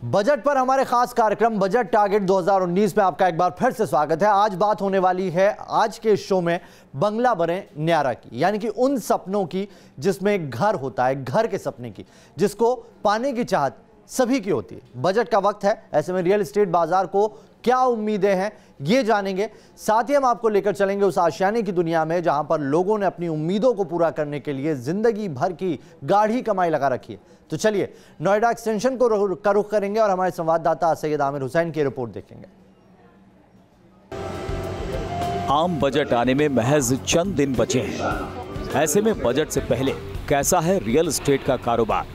Budget पर हमारे खास कार्यक्रम बजट टारगेट 2019 में आपका एक बार फिर से स्वागत है। आज बात होने वाली है आज के शो में बंगला बने न्यारा की, यानी कि उन सपनों की जिसमें घर होता है, घर के सपने की, जिसको पाने की चाहत सभी की होती है। बजट का वक्त है, ऐसे में रियल एस्टेट बाजार को क्या उम्मीदें हैं ये जानेंगे। साथ ही हम आपको लेकर चलेंगे उस आशियाने की दुनिया में जहां पर लोगों ने अपनी उम्मीदों को पूरा करने के लिए जिंदगी भर की गाढ़ी कमाई लगा रखी है। तो चलिए नोएडा एक्सटेंशन को रुख करेंगे और हमारे संवाददाता सैयद आमिर हुसैन की रिपोर्ट देखेंगे। आम बजट आने में महज चंद दिन बचे हैं। ऐसे में बजट से पहले कैसा है रियल एस्टेट का कारोबार?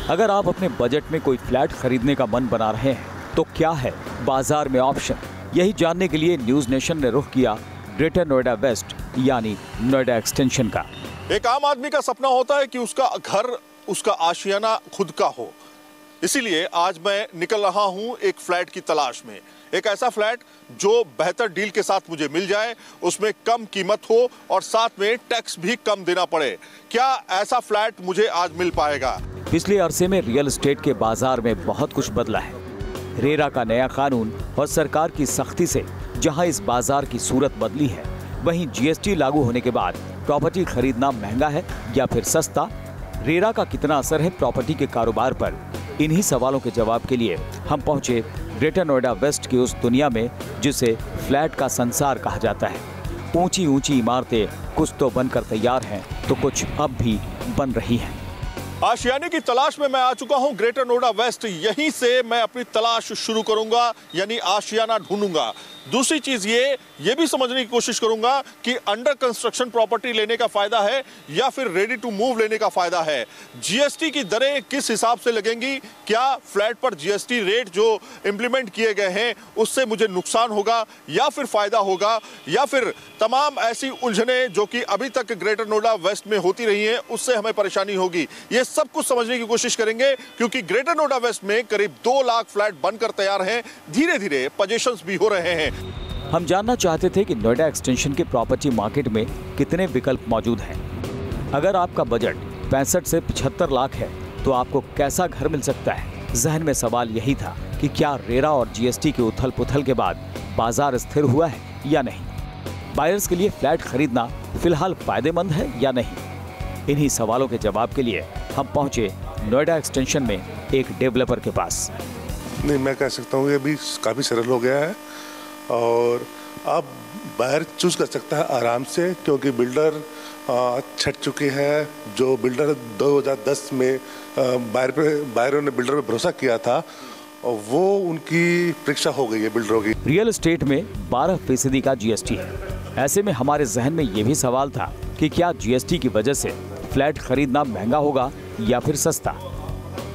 अगर आप अपने बजट में कोई फ्लैट खरीदने का मन बना रहे हैं तो क्या है बाजार में ऑप्शन? यही जानने के लिए न्यूज नेशन ने रुख किया ग्रेटर नोएडा वेस्ट यानी नोएडा एक्सटेंशन का। एक आम आदमी का सपना होता है कि उसका घर, उसका आशियाना खुद का हो। इसीलिए आज मैं निकल रहा हूं एक फ्लैट की तलाश में। एक ऐसा फ्लैट जो बेहतर डील के साथ मुझे मिल जाए, उसमें कम कीमत हो और साथ में टैक्स भी कम देना पड़े। क्या ऐसा फ्लैट मुझे आज मिल पाएगा? पिछले अरसे में रियल एस्टेट के बाजार में बहुत कुछ बदला है। रेरा का नया कानून और सरकार की सख्ती से जहां इस बाजार की सूरत बदली है, वहीं जीएसटी लागू होने के बाद प्रॉपर्टी खरीदना महंगा है या फिर सस्ता? रेरा का कितना असर है प्रॉपर्टी के कारोबार पर? इन्हीं सवालों के जवाब के लिए हम पहुंचे ग्रेटर नोएडा वेस्ट की उस दुनिया में जिसे फ्लैट का संसार कहा जाता है। ऊंची ऊंची इमारतें कुछ तो बनकर तैयार हैं तो कुछ अब भी बन रही हैं। आशियाने की तलाश में मैं आ चुका हूं ग्रेटर नोएडा वेस्ट। यहीं से मैं अपनी तलाश शुरू करूंगा, यानी आशियाना ढूंढूंगा। दूसरी चीज ये भी समझने की कोशिश करूंगा कि अंडर कंस्ट्रक्शन प्रॉपर्टी लेने का फायदा है या फिर रेडी टू मूव लेने का फायदा है। जीएसटी की दरें किस हिसाब से लगेंगी? क्या फ्लैट पर जीएसटी रेट जो इंप्लीमेंट किए गए हैं उससे मुझे नुकसान होगा या फिर फायदा होगा? या फिर तमाम ऐसी उलझने जो कि अभी तक ग्रेटर नोएडा वेस्ट में होती रही हैं उससे हमें परेशानी होगी? ये सब कुछ समझने की कोशिश करेंगे, क्योंकि ग्रेटर नोएडा वेस्ट में करीब 2 लाख फ्लैट बनकर तैयार हैं। धीरे धीरे पोजीशंस भी हो रहे हैं। हम जानना चाहते थे कि नोएडा एक्सटेंशन के प्रॉपर्टी मार्केट में कितने विकल्प मौजूद हैं। अगर आपका बजट 65 से 75 लाख है तो आपको कैसा घर मिल सकता है? जहन में सवाल यही था कि क्या रेरा और जीएसटी के उथल पुथल के बाद बाजार स्थिर हुआ है या नहीं? बायर्स के लिए फ्लैट खरीदना फिलहाल फायदेमंद है या नहीं? इन्हीं सवालों के जवाब के लिए हम पहुंचे नोएडा एक्सटेंशन में एक डेवलपर के पास। नहीं, मैं कह सकता हूँ ये अभी काफ़ी सरल हो गया है और आप बाहर चूज कर सकता है आराम से, क्योंकि बिल्डर छट चुके हैं। जो बिल्डर 2010 में बायरों ने बिल्डर पे भरोसा किया था और वो उनकी परीक्षा हो गई है बिल्डरों की। रियल एस्टेट में 12% का जीएसटी है। ऐसे में हमारे जहन में ये भी सवाल था कि क्या जीएसटी की वजह से फ्लैट खरीदना महंगा होगा या फिर सस्ता?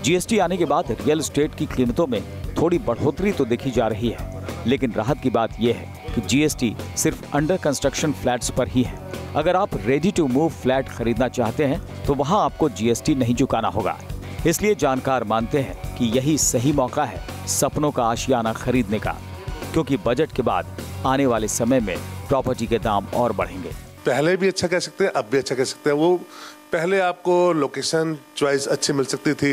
जीएसटी आने के बाद रियल एस्टेट की कीमतों में थोड़ी बढ़ोतरी तो देखी जा रही है, लेकिन राहत की बात यह है कि जीएसटी सिर्फ अंडर कंस्ट्रक्शन फ्लैट्स पर ही है। अगर आप रेडी टू मूव फ्लैट खरीदना चाहते हैं तो वहां आपको जीएसटी नहीं चुकाना होगा। इसलिए जानकार मानते हैं कि यही सही मौका है सपनों का आशियाना खरीदने का, क्योंकि बजट के बाद आने वाले समय में प्रॉपर्टी के दाम और बढ़ेंगे। पहले भी अच्छा कह सकते हैं, अब भी अच्छा कह सकते हैं। वो पहले आपको लोकेशन चॉइस अच्छी मिल सकती थी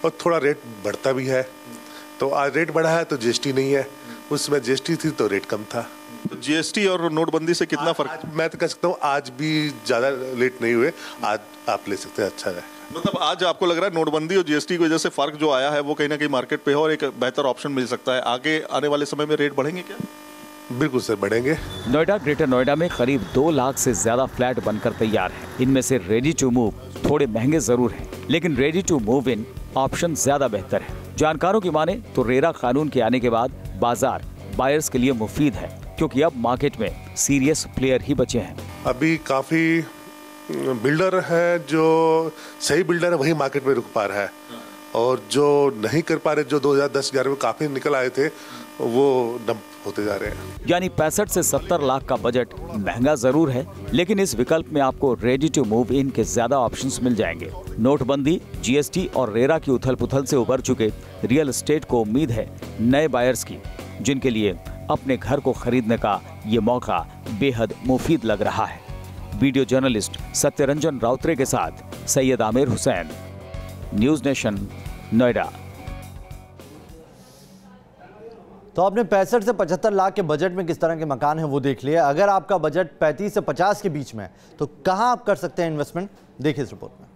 और थोड़ा रेट बढ़ता भी है। तो आज रेट बढ़ा है तो जीएसटी नहीं है, उसमें जीएसटी थी तो रेट कम था। तो जीएसटी और नोटबंदी से कितना फर्क? मैं तो कह सकता हूँ आज भी ज़्यादा लेट नहीं हुए, आज आप ले सकते हैं, अच्छा है। मतलब आज आपको लग रहा है नोटबंदी और जीएसटी की वजह से फर्क जो आया है वो कहीं ना कहीं मार्केट पे है और एक बेहतर ऑप्शन मिल सकता है। आगे आने वाले समय में रेट बढ़ेंगे क्या? बिल्कुल सर, बढ़ेंगे। नोएडा ग्रेटर नोएडा में करीब 2 लाख से ज्यादा फ्लैट बनकर तैयार हैं। इनमें से रेडी टू मूव थोड़े महंगे जरूर हैं, लेकिन ready to move in option ज्यादा बेहतर है। जानकारों की माने तो रेरा कानून के आने के बाद बाजार बायर्स के लिए मुफीद है, क्योंकि अब मार्केट में सीरियस प्लेयर ही बचे हैं। अभी काफी बिल्डर है, जो सही बिल्डर है वही मार्केट में रुक पा रहा है, और जो नहीं कर पा रहे, जो 2010-11 में काफी निकल आए थे, वो डंप होते जा रहे हैं। यानी 65 से 70 लाख का बजट महंगा जरूर है, लेकिन इस विकल्प में आपको रेडी टू मूव इन के ज्यादा ऑप्शंस मिल जाएंगे। नोटबंदी, जीएसटी और रेरा की उथल पुथल से उबर चुके रियल एस्टेट को उम्मीद है नए बायर्स की, जिनके लिए अपने घर को खरीदने का ये मौका बेहद मुफीद लग रहा है। वीडियो जर्नलिस्ट सत्यरंजन राउतरे के साथ सैयद आमिर हुसैन, न्यूज नेशन, नोएडा। तो आपने 65 से 75 लाख के बजट में किस तरह के मकान हैं वो देख लिया। अगर आपका बजट 35 से 50 के बीच में है तो कहां आप कर सकते हैं इन्वेस्टमेंट, देखिए इस रिपोर्ट में।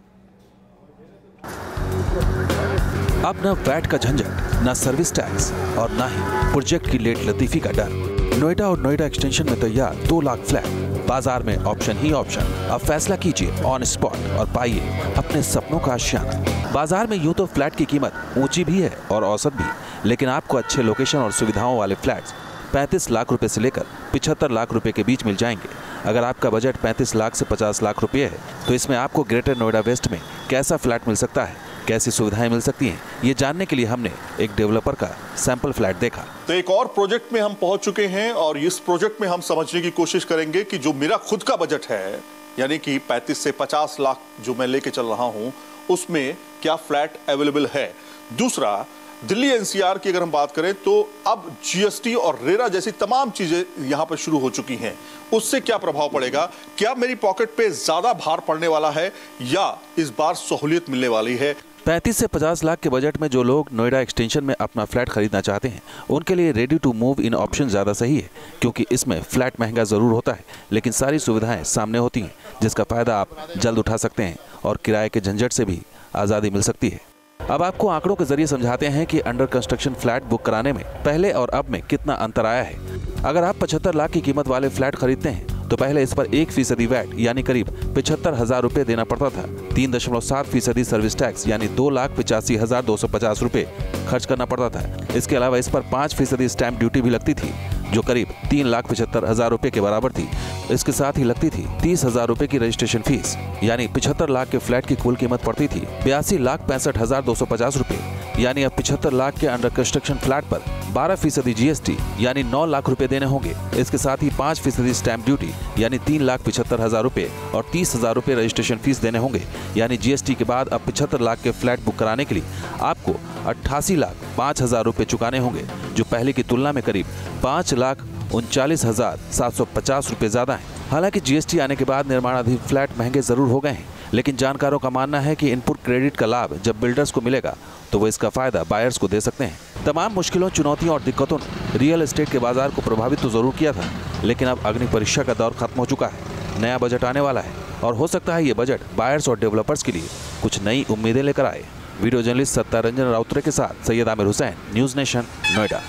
अब न वैट का झंझट, न सर्विस टैक्स और न ही प्रोजेक्ट की लेट लतीफी का डर। नोएडा और नोएडा एक्सटेंशन में तैयार 2 लाख फ्लैट, बाजार में ऑप्शन ही ऑप्शन। अब फैसला कीजिए ऑन स्पॉट और पाइए अपने सपनों का आशियाना। बाजार में यूं तो फ्लैट की कीमत ऊंची भी है और औसत भी, लेकिन आपको अच्छे लोकेशन और सुविधाओं वाले फ्लैट्स 35 लाख रुपए से लेकर 75 लाख रुपए के बीच मिल जाएंगे। अगर आपका बजट 35 लाख से 50 लाख रुपए है तो इसमें आपको ग्रेटर नोएडा वेस्ट में कैसा फ्लैट मिल सकता है, कैसी सुविधाएं मिल सकती हैं, ये जानने के लिए हमने एक डेवलपर का सैंपल फ्लैट देखा। तो एक और प्रोजेक्ट में हम पहुंच चुके हैं और इस प्रोजेक्ट में हम समझने की कोशिश करेंगे कि जो मेरा खुद का बजट है, यानी कि 35 से 50 लाख जो मैं लेके चल रहा हूं, उसमें क्या फ्लैट अवेलेबल है। दूसरा, दिल्ली एनसीआर की अगर हम बात करें तो अब जीएसटी और रेरा जैसी तमाम चीजें यहां पर शुरू हो चुकी हैं, उससे क्या प्रभाव पड़ेगा, क्या मेरी पॉकेट पे ज्यादा भार पड़ने वाला है या इस बार सहूलियत मिलने वाली है। 35 से 50 लाख के बजट में जो लोग नोएडा एक्सटेंशन में अपना फ्लैट खरीदना चाहते हैं उनके लिए ready to move in option ज़्यादा सही है, क्योंकि इसमें फ्लैट महंगा ज़रूर होता है लेकिन सारी सुविधाएं सामने होती हैं, जिसका फ़ायदा आप जल्द उठा सकते हैं और किराए के झंझट से भी आज़ादी मिल सकती है। अब आपको आंकड़ों के जरिए समझाते हैं कि अंडर कंस्ट्रक्शन फ्लैट बुक कराने में पहले और अब में कितना अंतर आया है। अगर आप 75 लाख की कीमत वाले फ्लैट खरीदते हैं तो पहले इस पर 1% वैट यानी करीब 75,000 रुपए देना पड़ता था। 3.7% सर्विस टैक्स यानी 2,85,250 रुपए खर्च करना पड़ता था। इसके अलावा इस पर 5% स्टैंप ड्यूटी भी लगती थी जो करीब 3,75,000 रुपए के बराबर थी। इसके साथ ही लगती थी 30,000 रुपए की रजिस्ट्रेशन फीस, यानी 75 लाख के फ्लैट की कुल कीमत पड़ती थी 82,65,250 रुपए। यानी अब 75 लाख के अंडर कंस्ट्रक्शन फ्लैट पर 12% जीएसटी यानी 9 लाख रुपए देने होंगे। इसके साथ ही 5% स्टैंप ड्यूटी यानी 3,75,000 रुपए और 30,000 रुपए रजिस्ट्रेशन फीस देने होंगे। यानी जीएसटी के बाद अब 75 लाख के फ्लैट बुक कराने के लिए आपको 88,05,000 रुपए चुकाने होंगे, जो पहले की तुलना में करीब 5,39,750 रुपए ज्यादा है। हालांकि जीएसटी आने के बाद निर्माणाधीन फ्लैट महंगे जरूर हो गए हैं, लेकिन जानकारों का मानना है कि इनपुट क्रेडिट का लाभ जब बिल्डर्स को मिलेगा तो वो इसका फायदा बायर्स को दे सकते हैं। तमाम मुश्किलों, चुनौतियों और दिक्कतों ने रियल एस्टेट के बाजार को प्रभावित तो जरूर किया था, लेकिन अब अग्नि परीक्षा का दौर खत्म हो चुका है। नया बजट आने वाला है और हो सकता है ये बजट बायर्स और डेवलपर्स के लिए कुछ नई उम्मीदें लेकर आए। वीडियो जर्नलिस्ट सत्यारंजन राउतरे के साथ Syed Aamir Hussain, news nation, Noida.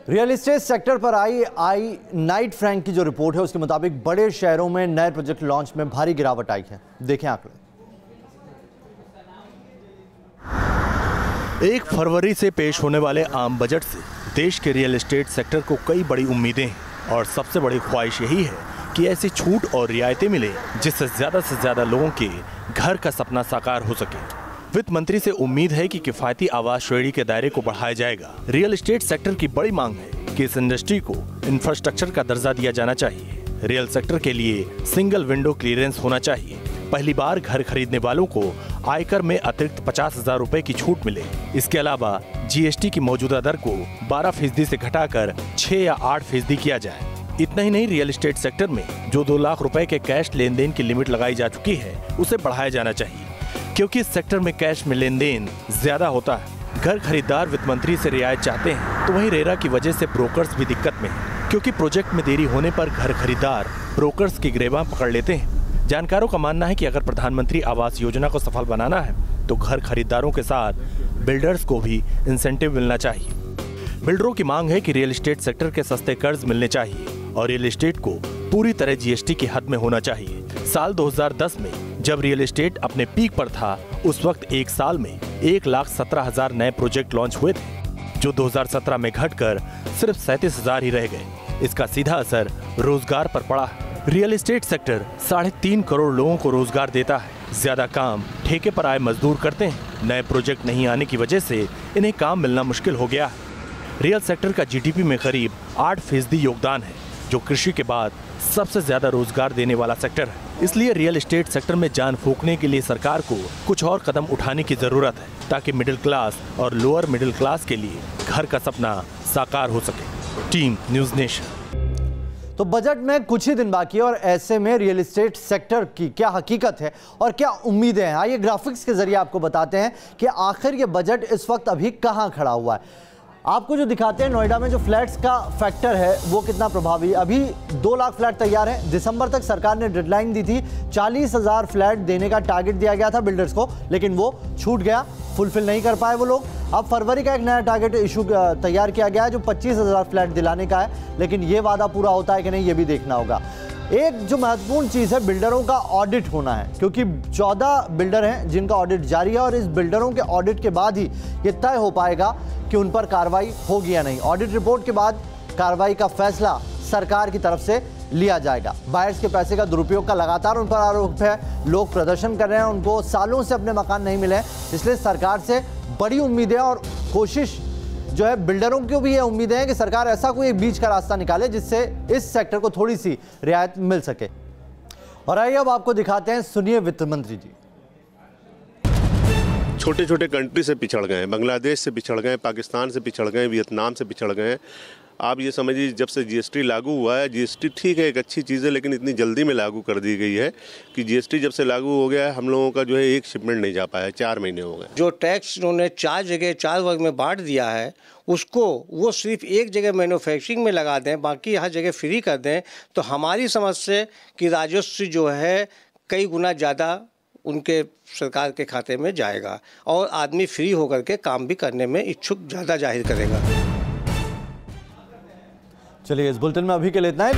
Real estate sector पर आई नाइट फ्रैंक की जो रिपोर्ट है उसके मुताबिक बड़े शहरों में नए प्रोजेक्ट लॉन्च में भारी गिरावट आई है। देखें आंकड़े। 1 फरवरी से पेश होने वाले आम बजट से देश के रियल एस्टेट सेक्टर को कई बड़ी उम्मीदें हैं और सबसे बड़ी ख्वाहिश यही है कि ऐसी छूट और रियायतें मिले जिससे ज्यादा लोगों के घर का सपना साकार हो सके। वित्त मंत्री से उम्मीद है कि किफायती आवास श्रेणी के दायरे को बढ़ाया जाएगा। रियल एस्टेट सेक्टर की बड़ी मांग है कि इस इंडस्ट्री को इंफ्रास्ट्रक्चर का दर्जा दिया जाना चाहिए। रियल सेक्टर के लिए सिंगल विंडो क्लियरेंस होना चाहिए। पहली बार घर खरीदने वालों को आयकर में अतिरिक्त 50,000 रुपए की छूट मिले। इसके अलावा जीएसटी की मौजूदा दर को 12% से घटाकर 6 या 8% किया जाए। इतना ही नहीं, रियल एस्टेट सेक्टर में जो 2 लाख रुपए के कैश लेन देन की लिमिट लगाई जा चुकी है उसे बढ़ाया जाना चाहिए, क्योंकि इस सेक्टर में कैश में लेन देन ज्यादा होता है। घर खरीदार वित्त मंत्री से रियायत चाहते हैं तो वहीं रेरा की वजह से ब्रोकर्स भी दिक्कत में हैं, क्योंकि प्रोजेक्ट में देरी होने पर घर खरीदार ब्रोकर्स की गिरबान पकड़ लेते हैं। जानकारों का मानना है कि अगर प्रधानमंत्री आवास योजना को सफल बनाना है तो घर खरीदारों के साथ बिल्डर्स को भी इंसेंटिव मिलना चाहिए। बिल्डरों की मांग है कि रियल एस्टेट सेक्टर के सस्ते कर्ज मिलने चाहिए और रियल एस्टेट को पूरी तरह जीएसटी की हद में होना चाहिए। साल 2010 में जब रियल एस्टेट अपने पीक पर था, उस वक्त एक साल में 1,17,000 नए प्रोजेक्ट लॉन्च हुए थे, जो 2017 में घटकर सिर्फ 37,000 ही रह गए। इसका सीधा असर रोजगार पर पड़ा है। रियल एस्टेट सेक्टर 3.5 करोड़ लोगों को रोजगार देता है। ज्यादा काम ठेके पर आए मजदूर करते हैं। नए प्रोजेक्ट नहीं आने की वजह से इन्हें काम मिलना मुश्किल हो गया है। रियल सेक्टर का जीडीपी में करीब 8% योगदान है, जो कृषि के बाद सबसे ज्यादा रोजगार देने वाला सेक्टर है। इसलिए रियल एस्टेट सेक्टर में जान फूंकने के लिए सरकार को कुछ और कदम उठाने की जरूरत है, ताकि मिडिल क्लास और लोअर मिडिल क्लास के लिए घर का सपना साकार हो सके। Team news nation. तो बजट में कुछ ही दिन बाकी है और ऐसे में रियल एस्टेट सेक्टर की क्या हकीकत है और क्या उम्मीदें हैं, आइए ग्राफिक्स के जरिए आपको बताते हैं कि आखिर ये बजट इस वक्त अभी कहां खड़ा हुआ है। आपको जो दिखाते हैं नोएडा में जो फ्लैट्स का फैक्टर है वो कितना प्रभावी। अभी 2 लाख फ्लैट तैयार हैं। दिसंबर तक सरकार ने डेडलाइन दी थी, 40,000 फ्लैट देने का टारगेट दिया गया था बिल्डर्स को, लेकिन वो छूट गया, फुलफिल नहीं कर पाए वो लोग। अब फरवरी का एक नया टारगेट इशू तैयार किया गया है जो 25,000 फ्लैट दिलाने का है, लेकिन ये वादा पूरा होता है कि नहीं ये भी देखना होगा। एक जो महत्वपूर्ण चीज़ है बिल्डरों का ऑडिट होना है, क्योंकि 14 बिल्डर हैं जिनका ऑडिट जारी है और इस बिल्डरों के ऑडिट के बाद ही ये तय हो पाएगा कि उन पर कार्रवाई होगी या नहीं। ऑडिट रिपोर्ट के बाद कार्रवाई का फैसला सरकार की तरफ से लिया जाएगा। बायर्स के पैसे का दुरुपयोग का लगातार उन पर आरोप है, लोग प्रदर्शन कर रहे हैं, उनको सालों से अपने मकान नहीं मिले, इसलिए सरकार से बड़ी उम्मीदें और कोशिश जो है बिल्डरों की भी ये उम्मीदें हैं कि सरकार ऐसा कोई एक बीच का रास्ता निकाले जिससे इस सेक्टर को थोड़ी सी रियायत मिल सके। और आइए अब आपको दिखाते हैं, सुनिए वित्त मंत्री जी। छोटे छोटे कंट्री से पिछड़ गए हैं, बांग्लादेश से पिछड़ गए, पाकिस्तान से पिछड़ गए, वियतनाम से पिछड़ गए। आप ये समझिए जब से जीएसटी लागू हुआ है, जीएसटी ठीक है एक अच्छी चीज़ है, लेकिन इतनी जल्दी में लागू कर दी गई है कि जीएसटी जब से लागू हो गया है हम लोगों का जो है एक शिपमेंट नहीं जा पाया, 4 महीने हो गए। जो टैक्स उन्होंने 4 जगह 4 वर्ग में बांट दिया है उसको वो सिर्फ एक जगह मैन्युफैक्चरिंग में लगा दें, बाकी हर जगह फ्री कर दें, तो हमारी समझ से कि राजस्व जो है कई गुना ज़्यादा उनके सरकार के खाते में जाएगा और आदमी फ्री होकर के काम भी करने में इच्छुक ज़्यादा जाहिर करेगा। चलिए इस बुलेटिन में अभी के लिए इतना है।